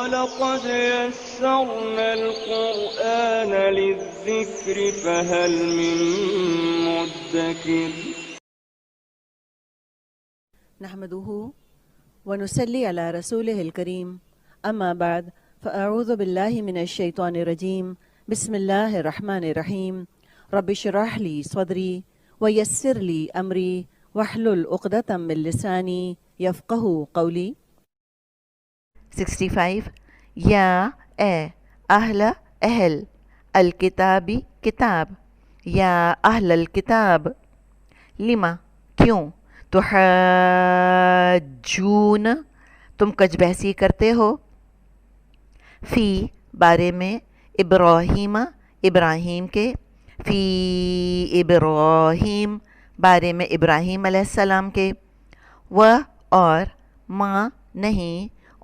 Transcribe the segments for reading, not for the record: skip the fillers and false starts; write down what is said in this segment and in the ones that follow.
وَلَقَدْ يَسَّرْنَا الْقُرْآنَ لِلذِّكْرِ فَهَلْ مِن مُّدَّكِرٍ نحمده ونصلي على رسوله الكريم أما بعد فأعوذ بالله من الشيطان الرجيم بسم الله الرحمن الرحيم رب اشرح لي صدري ويسر لي أمري واحلل عقدة من لساني يفقه قولي 65 یا اے اہل الکتابی کتاب یا اہل الکتاب لما کیوں تحاجون تم کج بحثی کرتے ہو فی بارے میں ابراہیم کے فی ابراہیم بارے میں ابراہیم علیہ السلام کے و اور ما نہیں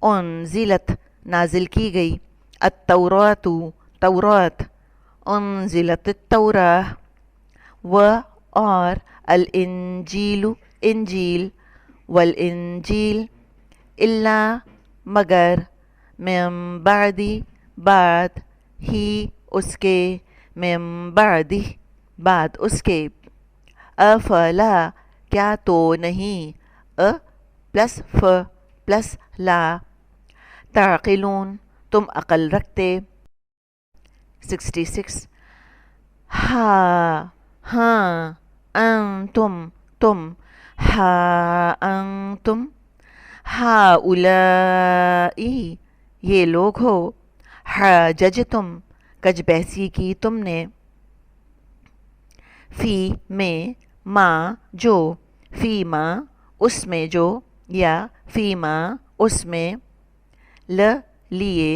انزلت نازل کی گئی التورات تورات انزلت التوراہ و اور الانجیل انجیل والانجیل الا مگر من بعدی بعد ہی اس کے من بعدی بعد اس کے افلا کیا تو نہیں پلس ف پلس لا تعقلون تم عقل رکھتے 66 ہاں انتم تم انتم ہؤلائی یہ لوگ ہو حاججتم کج بحثی کی تم نے فی میں ما جو فی ما اس میں جو یا فی ما اس میں لیے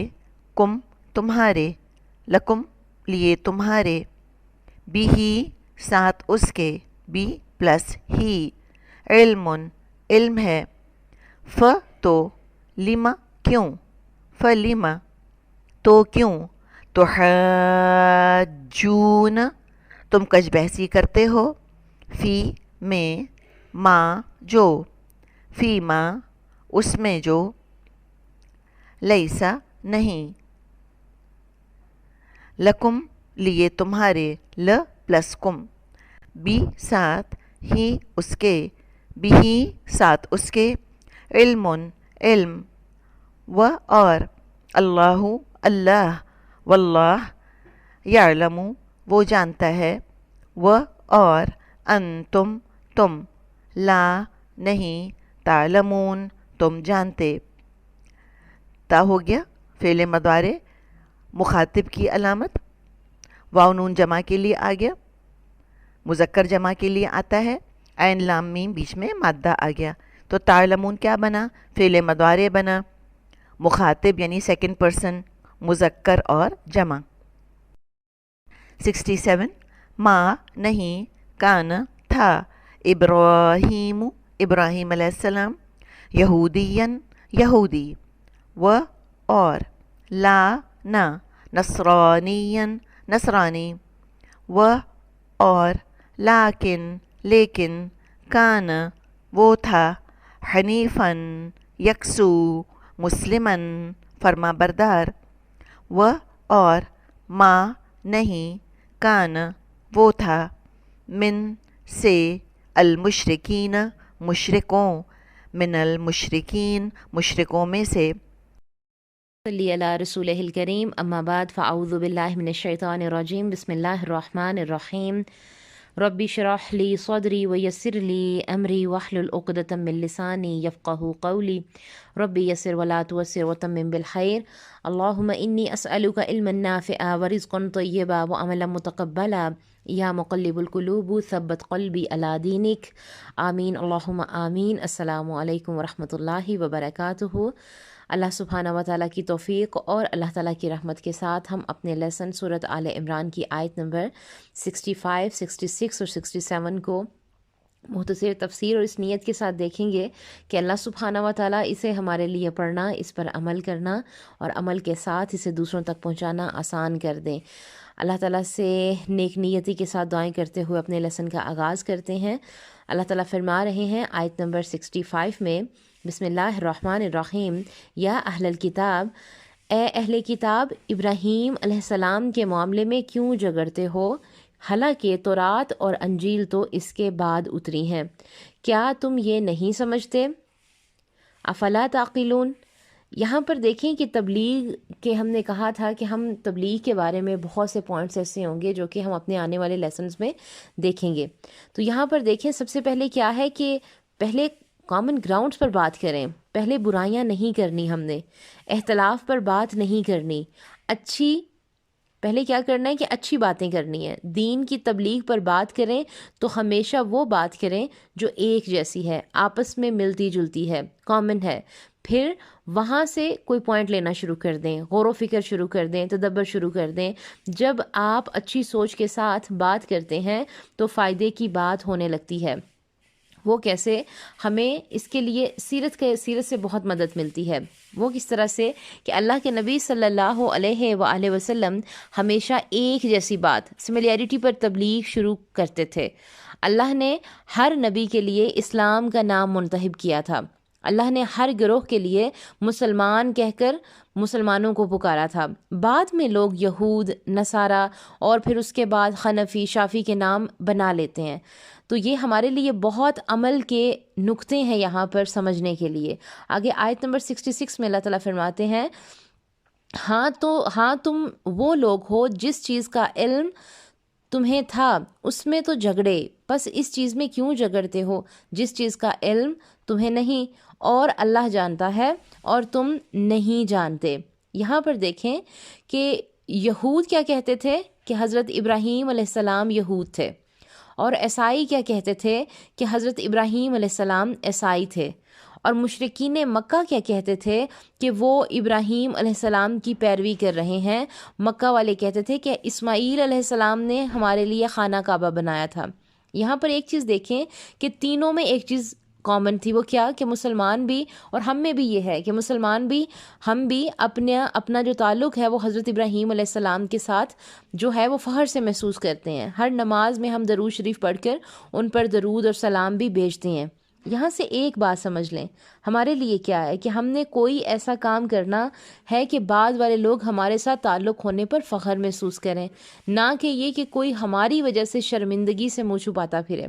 کم تمہارے لکم لیے تمہارے بھی ہی ساتھ اس کے بھی پلس ہی علم ہے ف تو لما کیوں فلما تو کیوں تحاجون تم کج بحثی کرتے ہو فی میں ما جو فی ما اس میں جو لیسا نہیں لکم لیے تمہارے ل پلس کم بی ساتھ ہی اس کے بھی ہی ساتھ اس کے علم و اور اللہ واللہ یعلم وہ جانتا ہے و اور انتم تم لا نہیں تعلمون تم جانتے تا ہو گیا فعل مضارع مخاطب کی علامت واو نون جمع کے لیے آ گیا مذکر جمع کے لیے آتا ہے عین لام میم بیچ میں مادہ آ گیا تو تعلمون کیا بنا فعل مضارع بنا مخاطب یعنی سیکنڈ پرسن مذکر اور جمع 67 ما نہیں کان تھا ابراہیم علیہ السلام یہودین یہودی و اور لا نہ نصرانی و اور لیکن کان وہ تھا حنیفاً یکسو مسلماً فرما بردار و اور ما نہیں کان وہ تھا من سے المشرکین مشرکوں من المشرکین مشرکوں میں سے صلی علی رسولہ الکریم اما بعد فاعوذ باللہ من الشیطان الرجیم بسم اللہ الرحمن الرحیم رب اشرح لی صدری ویسر لی امری واحلل عقدۃ من لسانی یفقہوا قولی رب یسر ولا تعسر وتمم بالخیر اللہم انی اسألک علما نافعا ورزقا طیبا وعملا متقبلا یا مقلب القلوب ثبت قلبی علی دینک آمین اللہم آمین۔ السلام علیکم ورحمۃ اللہ وبرکاتہ۔ اللہ سبحانہ و تعالیٰ کی توفیق اور اللہ تعالیٰ کی رحمت کے ساتھ ہم اپنے لیسن سورۃ آل عمران کی آیت نمبر 65، 66 اور 67 کو مختصر تفسیر اور اس نیت کے ساتھ دیکھیں گے کہ اللہ سبحانہ و تعالیٰ اسے ہمارے لیے پڑھنا، اس پر عمل کرنا اور عمل کے ساتھ اسے دوسروں تک پہنچانا آسان کر دیں۔ اللہ تعالیٰ سے نیک نیتی کے ساتھ دعائیں کرتے ہوئے اپنے لیسن کا آغاز کرتے ہیں۔ اللہ تعالیٰ فرما رہے ہیں آیت نمبر 65 میں، بسم اللہ الرحمن الرحیم، یا اہل الکتاب، اے اہل کتاب، ابراہیم علیہ السلام کے معاملے میں کیوں جھگڑتے ہو، حالانکہ تورات اور انجیل تو اس کے بعد اتری ہیں، کیا تم یہ نہیں سمجھتے؟ افلا تعقلون۔ یہاں پر دیکھیں کہ تبلیغ کے ہم نے کہا تھا کہ ہم تبلیغ کے بارے میں بہت سے پوائنٹس ایسے ہوں گے جو کہ ہم اپنے آنے والے لیسنز میں دیکھیں گے۔ تو یہاں پر دیکھیں سب سے پہلے کیا ہے کہ پہلے کامن گراؤنڈز پر بات کریں، پہلے برائیاں نہیں کرنی، ہم نے اختلاف پر بات نہیں کرنی، پہلے کیا کرنا ہے کہ اچھی باتیں کرنی ہے، دین کی تبلیغ پر بات کریں تو ہمیشہ وہ بات کریں جو ایک جیسی ہے، آپس میں ملتی جلتی ہے، کامن ہے۔ پھر وہاں سے کوئی پوائنٹ لینا شروع کر دیں، غور و فکر شروع کر دیں، تدبر شروع کر دیں۔ جب آپ اچھی سوچ کے ساتھ بات کرتے ہیں تو فائدے کی بات ہونے لگتی ہے۔ وہ کیسے؟ ہمیں اس کے لیے سیرت سے بہت مدد ملتی ہے۔ وہ کس طرح سے کہ اللہ کے نبی صلی اللہ علیہ وآلہ وسلم ہمیشہ ایک جیسی بات، سملیرٹی پر تبلیغ شروع کرتے تھے۔ اللہ نے ہر نبی کے لیے اسلام کا نام منتخب کیا تھا۔ اللہ نے ہر گروہ کے لیے مسلمان کہہ کر مسلمانوں کو پکارا تھا۔ بعد میں لوگ یہود، نصارہ اور پھر اس کے بعد حنفی، شافی کے نام بنا لیتے ہیں۔ تو یہ ہمارے لیے بہت عمل کے نقطے ہیں یہاں پر سمجھنے کے لیے۔ آگے آیت نمبر 66 میں اللہ تعالیٰ فرماتے ہیں، ہاں تم وہ لوگ ہو جس چیز کا علم تمہیں تھا اس میں تو جھگڑے، بس اس چیز میں کیوں جھگڑتے ہو جس چیز کا علم تمہیں نہیں، اور اللہ جانتا ہے اور تم نہیں جانتے۔ یہاں پر دیکھیں کہ یہود کیا کہتے تھے کہ حضرت ابراہیم علیہ السلام یہود تھے، اور عیسائی کیا کہتے تھے کہ حضرت ابراہیم علیہ السلام عیسائی تھے، اور مشرکین مکہ کیا کہتے تھے کہ وہ ابراہیم علیہ السلام کی پیروی کر رہے ہیں۔ مکہ والے کہتے تھے کہ اسماعیل علیہ السلام نے ہمارے لیے خانہ کعبہ بنایا تھا۔ یہاں پر ایک چیز دیکھیں کہ تینوں میں ایک چیز کامن تھی، وہ کیا کہ مسلمان بھی، اور ہم میں بھی یہ ہے کہ مسلمان بھی، ہم بھی اپنا جو تعلق ہے وہ حضرت ابراہیم علیہ السلام کے ساتھ جو ہے وہ فخر سے محسوس کرتے ہیں۔ ہر نماز میں ہم درود شریف پڑھ کر ان پر درود اور سلام بھی بھیجتے ہیں۔ یہاں سے ایک بات سمجھ لیں، ہمارے لیے کیا ہے کہ ہم نے کوئی ایسا کام کرنا ہے کہ بعد والے لوگ ہمارے ساتھ تعلق ہونے پر فخر محسوس کریں، نہ کہ یہ کہ کوئی ہماری وجہ سے شرمندگی سے منہ چھپاتا پھرے۔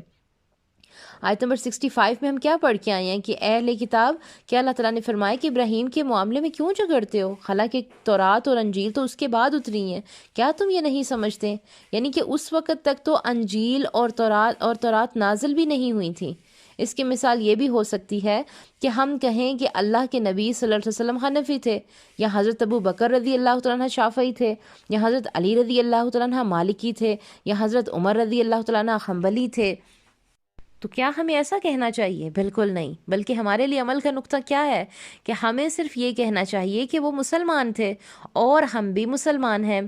آیت نمبر 65 میں ہم کیا پڑھ کے آئے ہیں کہ اے اہل کتاب، کیا اللہ تعالیٰ نے فرمایا کہ ابراہیم کے معاملے میں کیوں جھگڑتے ہو، حالانکہ تورات اور انجیل تو اس کے بعد اتری ہیں، کیا تم یہ نہیں سمجھتے؟ یعنی کہ اس وقت تک تو انجیل اور تورات نازل بھی نہیں ہوئی تھی۔ اس کی مثال یہ بھی ہو سکتی ہے کہ ہم کہیں کہ اللہ کے نبی صلی اللہ علیہ وسلم حنفی تھے، یا حضرت ابو بکر رضی اللہ تعالیٰ عنہ شافعی تھے، یا حضرت علی رضی اللہ تعالیٰ عنہ مالکی تھے، یا حضرت عمر رضی اللہ تعالیٰ عنہ حنبلی تھے۔ تو کیا ہمیں ایسا کہنا چاہیے؟ بالکل نہیں، بلکہ ہمارے لیے عمل کا نقطہ کیا ہے کہ ہمیں صرف یہ کہنا چاہیے کہ وہ مسلمان تھے اور ہم بھی مسلمان ہیں۔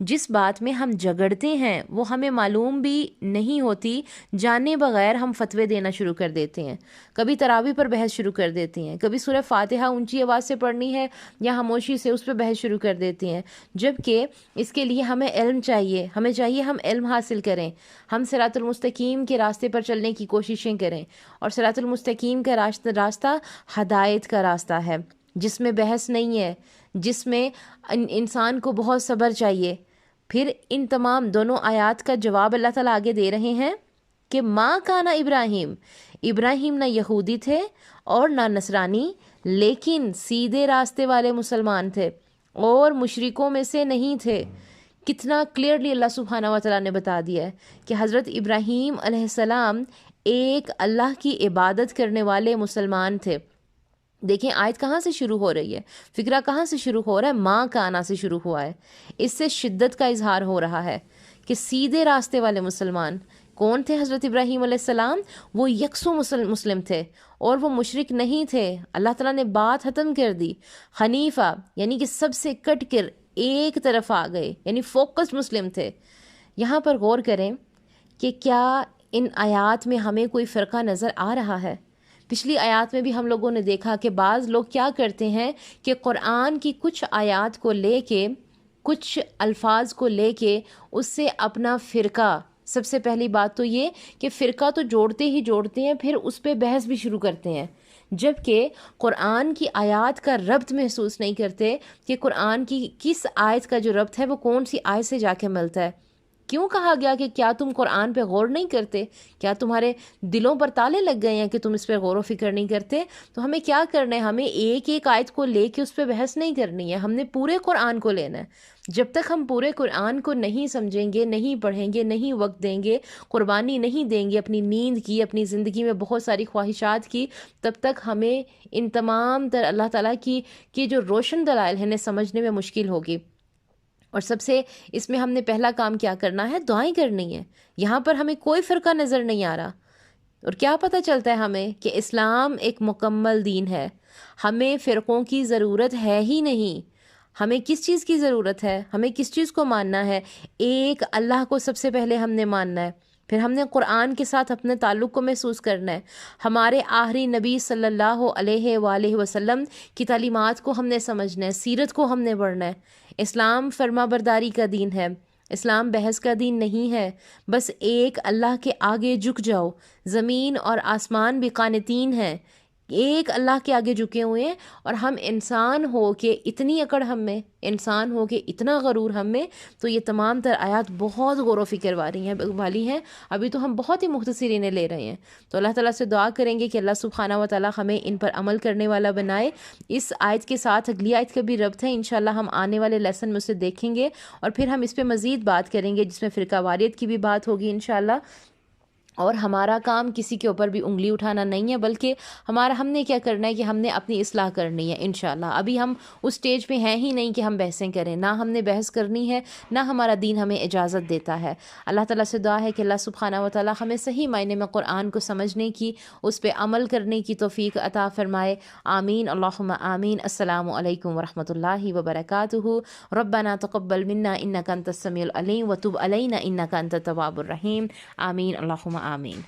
جس بات میں ہم جھگڑتے ہیں وہ ہمیں معلوم بھی نہیں ہوتی، جانے بغیر ہم فتوے دینا شروع کر دیتے ہیں، کبھی تراویح پر بحث شروع کر دیتے ہیں، کبھی سورہ فاتحہ اونچی آواز سے پڑھنی ہے یا خاموشی سے اس پہ بحث شروع کر دیتے ہیں، جبکہ اس کے لیے ہمیں علم چاہیے، ہمیں چاہیے ہم علم حاصل کریں، ہم صراط المستقیم کے راستے پر چلنے کی کوششیں کریں، اور صراط المستقیم کا راستہ ہدایت کا راستہ ہے، جس میں بحث نہیں ہے، جس میں انسان کو بہت صبر چاہیے۔ پھر ان تمام دونوں آیات کا جواب اللہ تعالیٰ آگے دے رہے ہیں کہ ما کانا ابراہیم نہ یہودی تھے اور نہ نصرانی، لیکن سیدھے راستے والے مسلمان تھے اور مشرکوں میں سے نہیں تھے۔ کتنا کلیئرلی اللہ سبحانہ و تعالیٰ نے بتا دیا ہے کہ حضرت ابراہیم علیہ السلام ایک اللہ کی عبادت کرنے والے مسلمان تھے۔ دیکھیں آیت کہاں سے شروع ہو رہی ہے، فکرہ کہاں سے شروع ہو رہا ہے، ماں کا آنا سے شروع ہوا ہے۔ اس سے شدت کا اظہار ہو رہا ہے کہ سیدھے راستے والے مسلمان کون تھے؟ حضرت ابراہیم علیہ السلام وہ یکسو مسلم تھے اور وہ مشرک نہیں تھے۔ اللہ تعالیٰ نے بات ختم کر دی، حنیفہ یعنی کہ سب سے کٹ کر ایک طرف آ گئے، یعنی فوکس مسلم تھے۔ یہاں پر غور کریں کہ کیا ان آیات میں ہمیں کوئی فرقہ نظر آ رہا ہے؟ پچھلی آیات میں بھی ہم لوگوں نے دیکھا کہ بعض لوگ کیا کرتے ہیں کہ قرآن کی کچھ آیات کو لے کے، کچھ الفاظ کو لے کے اس سے اپنا فرقہ، سب سے پہلی بات تو یہ کہ فرقہ تو جوڑتے ہی جوڑتے ہیں، پھر اس پہ بحث بھی شروع کرتے ہیں، جبکہ قرآن کی آیات کا ربط محسوس نہیں کرتے کہ قرآن کی کس آیت کا جو ربط ہے وہ کون سی آیت سے جا کے ملتا ہے۔ کیوں کہا گیا کہ کیا تم قرآن پہ غور نہیں کرتے؟ کیا تمہارے دلوں پر تالے لگ گئے ہیں کہ تم اس پہ غور و فکر نہیں کرتے؟ تو ہمیں کیا کرنا ہے؟ ہمیں ایک ایک آیت کو لے کے اس پہ بحث نہیں کرنی ہے، ہم نے پورے قرآن کو لینا ہے۔ جب تک ہم پورے قرآن کو نہیں سمجھیں گے، نہیں پڑھیں گے، نہیں وقت دیں گے، قربانی نہیں دیں گے اپنی نیند کی، اپنی زندگی میں بہت ساری خواہشات کی، تب تک ہمیں ان تمام تر اللہ تعالیٰ کی جو روشن دلائل ہیں انہیں سمجھنے میں مشکل ہوگی۔ اور سب سے اس میں ہم نے پہلا کام کیا کرنا ہے؟ دعائیں کرنی ہے۔ یہاں پر ہمیں کوئی فرقہ نظر نہیں آ رہا، اور کیا پتہ چلتا ہے ہمیں کہ اسلام ایک مکمل دین ہے، ہمیں فرقوں کی ضرورت ہے ہی نہیں۔ ہمیں کس چیز کی ضرورت ہے؟ ہمیں کس چیز کو ماننا ہے؟ ایک اللہ کو سب سے پہلے ہم نے ماننا ہے، پھر ہم نے قرآن کے ساتھ اپنے تعلق کو محسوس کرنا ہے، ہمارے آخری نبی صلی اللہ علیہ وآلہ وسلم کی تعلیمات کو ہم نے سمجھنا ہے، سیرت کو ہم نے پڑھنا ہے۔ اسلام فرما برداری کا دین ہے، اسلام بحث کا دین نہیں ہے۔ بس ایک اللہ کے آگے جھک جاؤ، زمین اور آسمان بھی قانتین ہیں، ایک اللہ کے آگے جھکے ہوئے ہیں، اور ہم انسان ہو کے اتنی اکڑ ہم میں، انسان ہو کے اتنا غرور ہم میں۔ تو یہ تمام تر آیات بہت غور و فکر والی ہیں، ابھی تو ہم بہت ہی مختصر انہیں لے رہے ہیں۔ تو اللہ تعالیٰ سے دعا کریں گے کہ اللہ سبحانہ و تعالیٰ ہمیں ان پر عمل کرنے والا بنائے۔ اس آیت کے ساتھ اگلی آیت کا بھی ربط ہے، انشاءاللہ ہم آنے والے لیسن میں اسے دیکھیں گے، اور پھر ہم اس پہ مزید بات کریں گے جس میں فرقہ واریت کی بھی بات ہوگی انشاءاللہ۔ اور ہمارا کام کسی کے اوپر بھی انگلی اٹھانا نہیں ہے، بلکہ ہم نے کیا کرنا ہے کہ ہم نے اپنی اصلاح کرنی ہے انشاءاللہ۔ ابھی ہم اس سٹیج پہ ہیں ہی نہیں کہ ہم بحثیں کریں، نہ ہم نے بحث کرنی ہے، نہ ہمارا دین ہمیں اجازت دیتا ہے۔ اللہ تعالیٰ سے دعا ہے کہ اللہ سبحانہ و تعالیٰ ہمیں صحیح معنی میں قرآن کو سمجھنے کی، اس پہ عمل کرنے کی توفیق عطا فرمائے، آمین اللہم آمین۔ السلام علیکم ورحمۃ اللہ وبرکاتہ۔ ربنا تقبل منا انک انت السمیع العلیم وتب علینا انک انت التواب الرحیم، آمین اللہم آمین۔